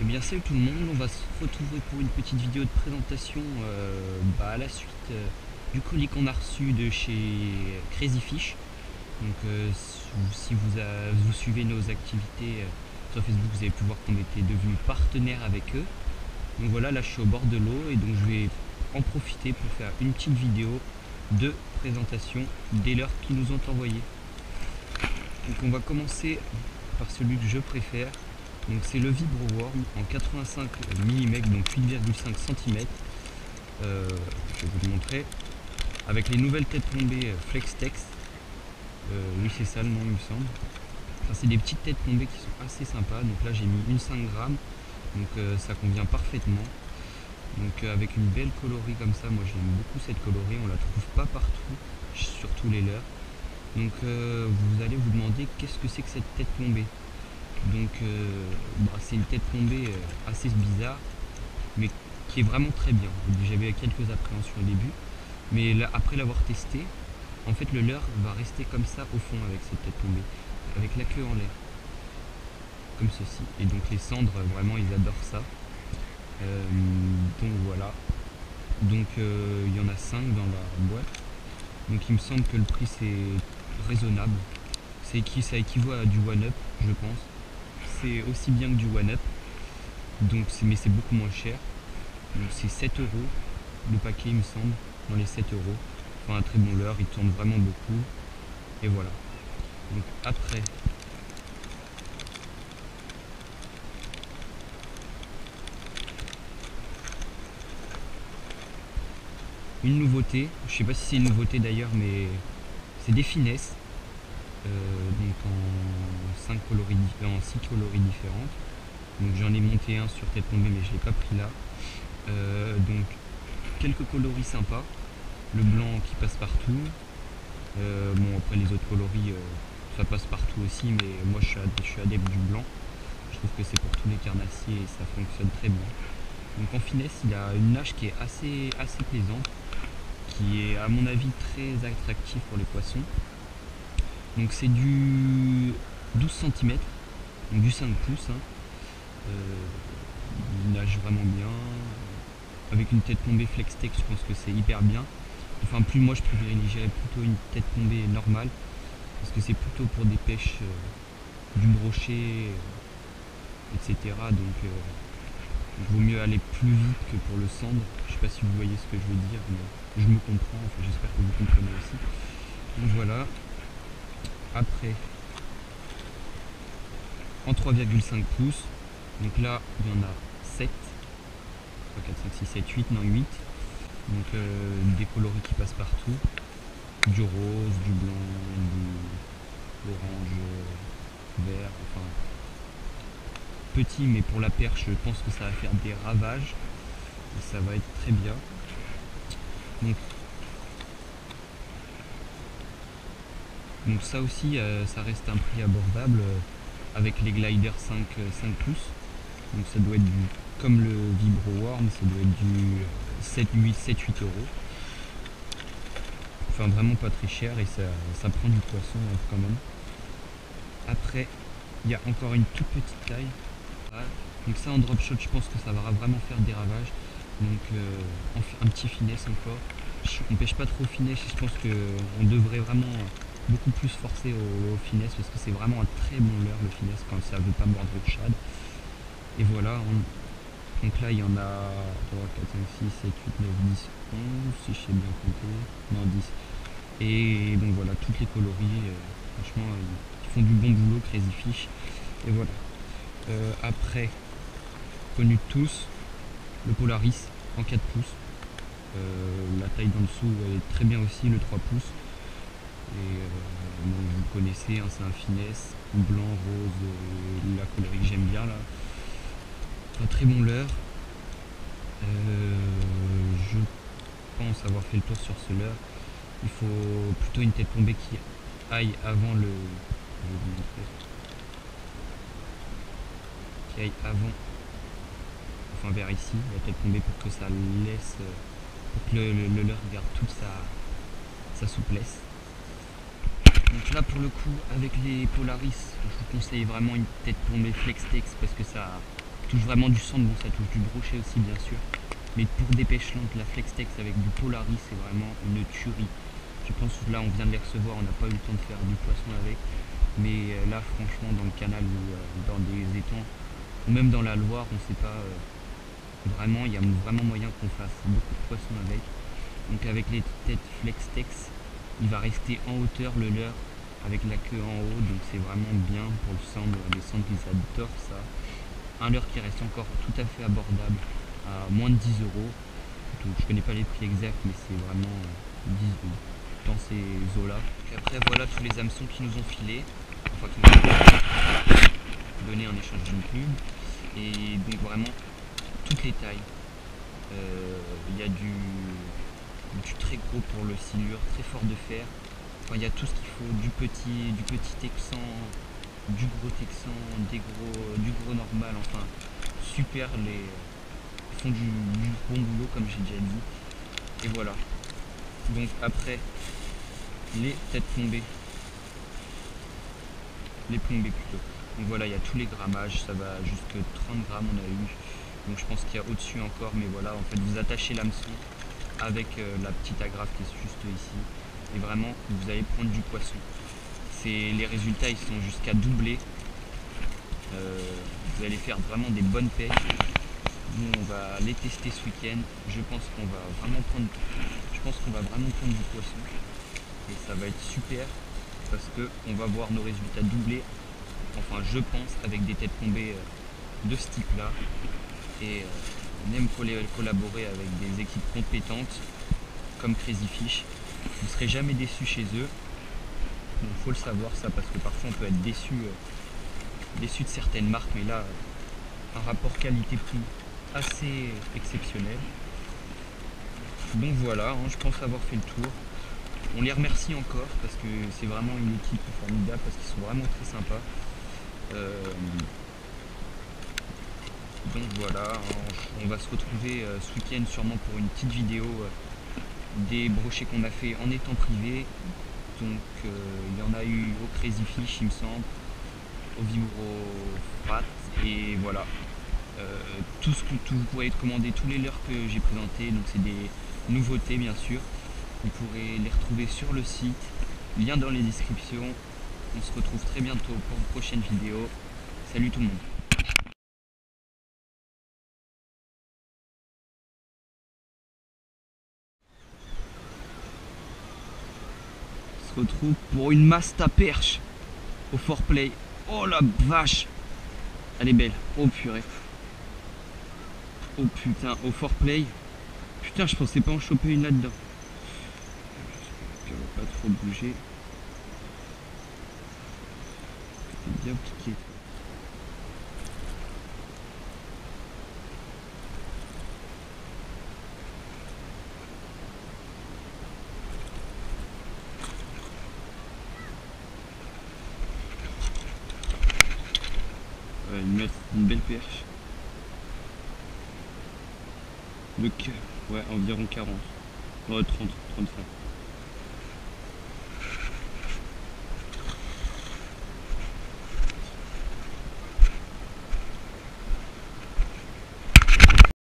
Eh bien salut tout le monde, on va se retrouver pour une petite vidéo de présentation à la suite du colis qu'on a reçu de chez Crazy Fish. Donc si vous suivez nos activités sur Facebook, vous avez pu voir qu'on était devenus partenaires avec eux. Donc voilà, là je suis au bord de l'eau et donc je vais en profiter pour faire une petite vidéo de présentation des leurres qu'ils nous ont envoyés. Donc on va commencer par celui que je préfère. Donc c'est le Vibroworm en 85 mm, donc 8,5 cm. Je vais vous le montrer. Avec les nouvelles têtes tombées Flextex. Oui c'est ça le nom il me semble. Enfin, c'est des petites têtes tombées qui sont assez sympas. Donc là j'ai mis une 5 grammes. Donc ça convient parfaitement. Donc avec une belle coloris comme ça, moi j'aime beaucoup cette coloris. On la trouve pas partout, surtout les leurres. Donc vous allez vous demander qu'est-ce que c'est que cette tête tombée. Donc c'est une tête tombée assez bizarre, mais qui est vraiment très bien. J'avais quelques appréhensions au début, mais là, après l'avoir testé, en fait le leurre va rester comme ça au fond avec cette tête tombée, avec la queue en l'air, comme ceci. Et donc les cendres, vraiment ils adorent ça. Donc voilà. Donc il y en a 5 dans la boîte. Donc il me semble que le prix c'est raisonnable. Ça équivaut à du One-Up, je pense. C'est aussi bien que du One-Up, mais c'est beaucoup moins cher. Donc c'est 7 euros le paquet, il me semble, dans les 7 euros. Enfin, un très bon leurre, il tourne vraiment beaucoup. Et voilà. Donc après, une nouveauté, je sais pas si c'est une nouveauté d'ailleurs, mais c'est des finesses. Donc en 6 coloris différentes. Donc j'en ai monté un sur tête tombée, mais je l'ai pas pris là. Donc quelques coloris sympas, le blanc qui passe partout. Bon après les autres coloris ça passe partout aussi, mais moi je suis adepte du blanc. Je trouve que c'est pour tous les carnassiers et ça fonctionne très bien. Donc en finesse il a une nage qui est assez plaisante, qui est à mon avis très attractif pour les poissons. Donc c'est du 12 cm, donc du 5 pouces. Il nage vraiment bien. Avec une tête tombée Flextex, je pense que c'est hyper bien. Enfin, moi je privilégierais plutôt une tête tombée normale, parce que c'est plutôt pour des pêches du brochet, etc. Donc il vaut mieux aller plus vite que pour le cendre. Je sais pas si vous voyez ce que je veux dire, mais je me comprends, enfin, j'espère que vous comprenez aussi. Donc voilà. Après, en 3,5 pouces, donc là il y en a 7, 3, 4, 5, 6, 7, 8, non 8. Donc des coloris qui passent partout, du rose, du blanc, du orange, vert, enfin petit, mais pour la perche je pense que ça va faire des ravages et ça va être très bien. Donc ça aussi ça reste un prix abordable avec les gliders 5 pouces. Donc ça doit être comme le Vibroworm, ça doit être du 7-8 euros. Enfin vraiment pas très cher et ça prend du poisson quand même. Après il y a encore une toute petite taille. Donc ça en drop shot je pense que ça va vraiment faire des ravages. Donc un petit finesse encore. On pêche pas trop finesse, je pense qu'on devrait vraiment beaucoup plus forcer au finesse, parce que c'est vraiment un très bon leurre le finesse quand ça veut pas mordre le shad. Et voilà, donc là il y en a 3, 4, 5, 6, 7, 8, 9, 10, 11 si je sais bien compter, non 10. Et donc voilà, toutes les coloris, franchement ils font du bon boulot Crazy Fish. Et voilà. Après, connu de tous, le Polaris en 4 pouces. La taille d'en dessous elle est très bien aussi, le 3 pouces. Et bon, vous connaissez, hein, c'est un finesse, blanc, rose, la coloris que j'aime bien là. Un très bon leurre. Je pense avoir fait le tour sur ce leurre. Il faut plutôt une tête tombée qui aille avant le. Je vais vous montrer. Qui aille avant. Enfin vers ici, la tête tombée pour que ça laisse. Pour que le leurre garde toute sa souplesse. Donc là pour le coup avec les Polaris je vous conseille vraiment une tête tombée Flextex, parce que ça touche vraiment du centre, bon ça touche du brochet aussi bien sûr. Mais pour des pêches lentes, la Flextex avec du Polaris, c'est vraiment une tuerie. Je pense que là on vient de les recevoir, on n'a pas eu le temps de faire du poisson avec. Mais là franchement dans le canal ou dans des étangs, ou même dans la Loire, on sait pas vraiment, il y a vraiment moyen qu'on fasse beaucoup de poissons avec. Donc avec les têtes Flextex, il va rester en hauteur le leurre avec la queue en haut, donc c'est vraiment bien pour le sandre. Les sandres ils adorent ça. Un leurre qui reste encore tout à fait abordable à moins de 10 euros. Donc je connais pas les prix exacts, mais c'est vraiment 10 dans ces eaux là. Après voilà tous les hameçons qui nous ont filés, enfin qui nous ont donné en échange d'une pub. Et donc vraiment toutes les tailles. Il y a du très gros pour le silure, très fort de fer. Enfin, il y a tout ce qu'il faut, du petit texan, du gros texan, du gros normal, enfin super, ils font du bon boulot comme j'ai déjà dit. Et voilà. Donc après les têtes plombées. Les plombées plutôt. Donc voilà, il y a tous les grammages, ça va jusque 30 grammes on a eu. Donc je pense qu'il y a au-dessus encore, mais voilà, en fait vous attachez l'hameçon avec la petite agrafe qui est juste ici. Et vraiment, vous allez prendre du poisson. Les résultats, ils sont jusqu'à doubler. Vous allez faire vraiment des bonnes pêches. Nous, on va les tester ce week-end. Je pense qu'on va vraiment prendre du poisson. Et ça va être super parce qu'on va voir nos résultats doubler. Enfin, je pense, avec des têtes plombées de ce type-là. Et on aime collaborer avec des équipes compétentes comme Crazy Fish. Vous ne serez jamais déçu chez eux. Donc il faut le savoir ça, parce que parfois on peut être déçu de certaines marques, mais là un rapport qualité-prix assez exceptionnel. Donc voilà, hein, je pense avoir fait le tour. On les remercie encore parce que c'est vraiment une équipe formidable, parce qu'ils sont vraiment très sympas. Donc voilà, on va se retrouver ce week-end sûrement pour une petite vidéo des brochets qu'on a fait en étang privé. Donc il y en a eu au Crazy Fish il me semble, au Vibro-Frat, et voilà. Vous pourrez commander tous les leurres que j'ai présentés, donc c'est des nouveautés bien sûr. Vous pourrez les retrouver sur le site, lien dans les descriptions. On se retrouve très bientôt pour une prochaine vidéo. Salut tout le monde. On se retrouve pour une Masta perche au Foreplay. Oh la vache, elle est belle. Oh purée. Oh putain, au Foreplay. Putain, je pensais pas en choper une là-dedans. J'espère qu'elle va pas trop bouger. C'est bien piqué. Une belle perche. Le cœur, ouais, environ 40. Ouais, 30, 35.